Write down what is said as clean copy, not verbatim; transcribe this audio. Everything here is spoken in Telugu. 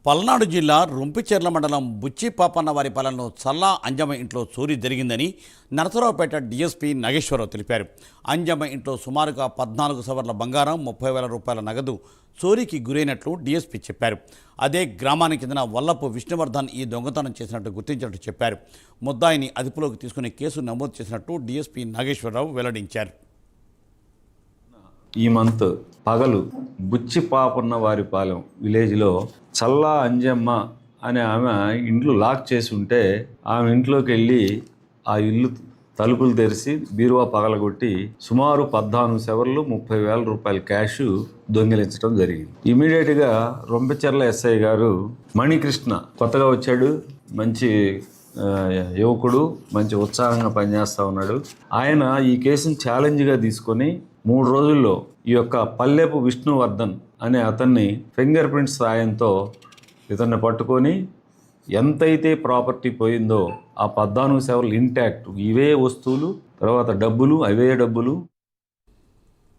పల్నాడు జిల్లా రొంపిచెర్ల మండలం బుచ్చిపాపన్న వారి పాలనలో చల్లా అంజమ్మ ఇంట్లో చోరీ జరిగిందని నరసరావుపేట డీఎస్పీ నాగేశ్వరరావు తెలిపారు. అంజమ్మ ఇంట్లో సుమారుగా 14 సవర్ల బంగారం, 30,000 రూపాయల నగదు చోరీకి గురైనట్లు డీఎస్పీ చెప్పారు. అదే గ్రామానికి చెందిన వల్లపు విష్ణువర్ధన్ ఈ దొంగతనం చేసినట్టు గుర్తించినట్టు చెప్పారు. ముద్దాయిని అదుపులోకి తీసుకుని కేసు నమోదు చేసినట్టు డీఎస్పీ నాగేశ్వరరావు వెల్లడించారు. ఈ మంత్ పగలు బుచ్చిపాపన్న వారిపాలెం విలేజ్లో చల్లా అంజమ్మ అనే ఆమె ఇంట్లో లాక్ చేసి ఉంటే ఆమె ఇంట్లోకి వెళ్ళి ఆ ఇల్లు తలుపులు తెరిచి బీరువా పగలగొట్టి సుమారు 14 సవర్లు 30,000 రూపాయల క్యాష్ దొంగిలించడం జరిగింది. ఇమీడియట్గా రొంపిచెర్ల ఎస్ఐ గారు మణికృష్ణ కొత్తగా వచ్చాడు, మంచి యువకుడు, మంచి ఉత్సాహంగా పనిచేస్తూ ఉన్నాడు. ఆయన ఈ కేసును ఛాలెంజ్గా తీసుకొని 3 రోజుల్లో ఈ యొక్క పల్లెపు విష్ణువర్ధన్ అనే అతన్ని ఫింగర్ ప్రింట్స్ సాయంతో ఇతన్ని పట్టుకొని ఎంతైతే ప్రాపర్టీ పోయిందో ఆ 14 సవర్లు ఇంటాక్ట్, ఇవే వస్తువులు, తర్వాత డబ్బులు, అవే డబ్బులు